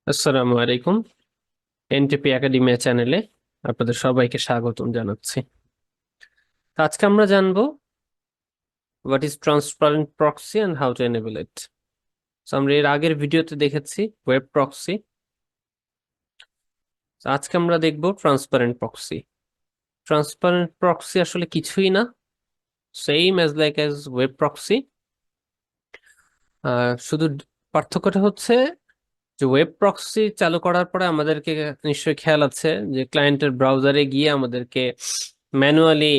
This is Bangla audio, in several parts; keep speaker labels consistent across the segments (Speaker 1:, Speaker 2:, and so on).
Speaker 1: আসসালামু আলাইকুম। এনটিপি একাডেমিয়া চ্যানেলে আপনাদের সবাইকে স্বাগতম জানাচ্ছি। তো আজকে আমরা জানবো what is transparent proxy and how to enable it. আমরা এর আগের ভিডিওতে দেখেছি ওয়েব প্রক্সি। আজকে আমরা দেখব ট্রান্সপারেন্ট প্রক্সি। ট্রান্সপারেন্ট প্রক্সি আসলে কিছুই না, same as like as web proxy. শুধু পার্থক্যটা হচ্ছে যে ওয়েব প্রক্সি চালু করার পরে আমাদেরকে নিশ্চয়ই খেয়াল আছে যে ক্লায়েন্টের ব্রাউজারে গিয়ে আমাদেরকে ম্যানুয়ালি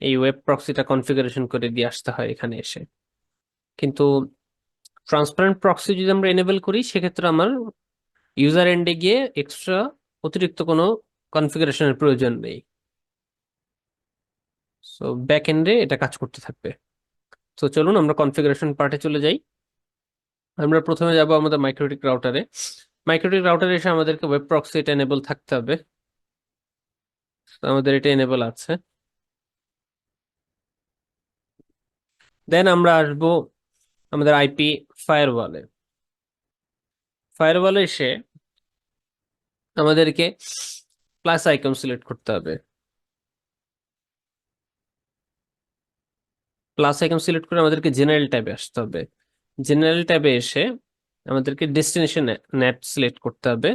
Speaker 1: এই ওয়েব প্রক্সিটা কনফিগারেশন করে দিয়ে আসতে হয় এখানে এসে। কিন্তু ট্রান্সপারেন্ট প্রক্সি যদি আমরা এনেবল করি সেক্ষেত্রে আমার ইউজার এন্ডে গিয়ে এক্সট্রা অতিরিক্ত কোনো কনফিগারেশনের প্রয়োজন নেই। সো ব্যাক এন্ডে এটা কাজ করতে থাকবে। তো চলুন আমরা কনফিগারেশন পার্টে চলে যাই। আমরা প্রথমে যাব আমাদের মাইক্রোটিক রাউটারে। মাইক্রোটিক রাউটারে এসে আমাদেরকে ওয়েব প্রক্সি এটা এনেবল থাকতে হবে। আমাদের এটা এনেবল আছে। দেন আমরা আসবো আমাদের আইপি ফায়ারওয়ালে। ফায়ারওয়ালে এসে আমাদেরকে প্লাস আইকন সিলেক্ট করতে হবে। প্লাস আইকন সিলেক্ট করে আমাদেরকে জেনারেল ট্যাবে আসতে হবে। জেনারেল ট্যাবে এসে আমাদেরকে ডেস্টিনেশন নেট সিলেক্ট করতে হবে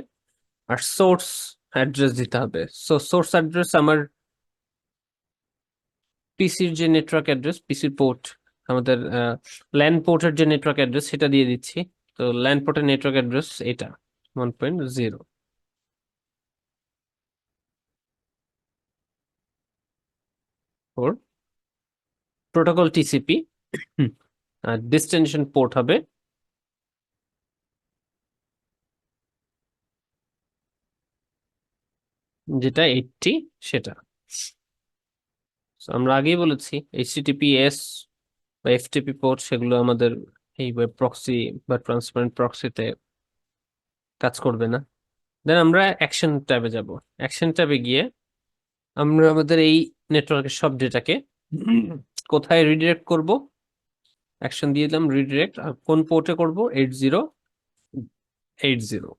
Speaker 1: আর সোর্স অ্যাড্রেস দিতে হবে। সো সোর্স অ্যাড্রেস আমার পিসির যে নেটওয়ার্ক অ্যাড্রেস, পিসির পোর্ট, আমাদের ল্যান পোর্টের যে নেটওয়ার্ক অ্যাড্রেস সেটা দিয়ে দিচ্ছি। তো ল্যান পোর্টের নেটওয়ার্ক অ্যাড্রেস এটা 1.0। প্রোটোকল টিসিপি আর ডেস্টিনেশন পোর্ট হবে যেটা 80, সেটা। So, আমরা আগেই বলেছি এইচটিটিপিএস বা এফটিপি পোর্ট সেগুলো আমাদের এই ওয়েব প্রক্সি বা ট্রান্সপারেন্ট প্রক্সিতে কাজ করবে না। দেন আমরা অ্যাকশন ট্যাবে যাব। অ্যাকশন ট্যাবে গিয়ে আমরা আমাদের এই নেটওয়ার্কের সব ডেটাকে কোথায় রিডিরেক্ট করব, অ্যাকশন দিয়ে দিলাম রিডিরেক্ট। আর কোন পোর্টে করব? 8080।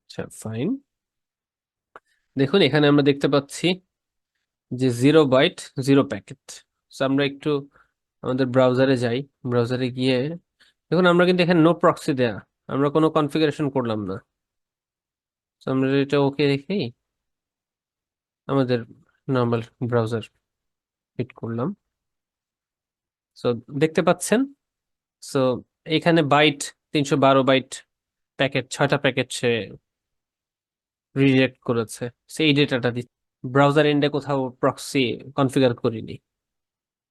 Speaker 1: আচ্ছা, ফাইন। দেখুন এখানে আমরা দেখতে পাচ্ছি যে 0 বাইট 0 প্যাকেট। আমরা একটু আমাদের ব্রাউজারে যাই। ব্রাউজারে গিয়ে দেখুন আমরা কিন্তু এখানে নো প্রক্সি দেয়া, আমরা কোনো কনফিগারেশন করলাম না। আমরা এটা ওকে রেখে আমাদের নর্মাল ব্রাউজার হিট করলাম। সো দেখতে পাচ্ছেন, সো এখানে বাইট 312 বাইট প্যাকেট, 6টা প্যাকেট সে রিজেক্ট করেছে। সেই ডেটাটা দিচ্ছে। ব্রাউজার এন্ডে কোথাও প্রক্সি কনফিগার করিনি,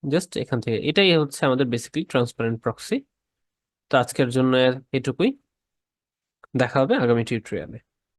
Speaker 1: জাস্ট এখান থেকে। এটাই হচ্ছে আমাদের বেসিক্যালি ট্রান্সপারেন্ট প্রক্সি। তো আজকের জন্য এটুকুই। দেখা হবে আগামী টিউটোরিয়ালে।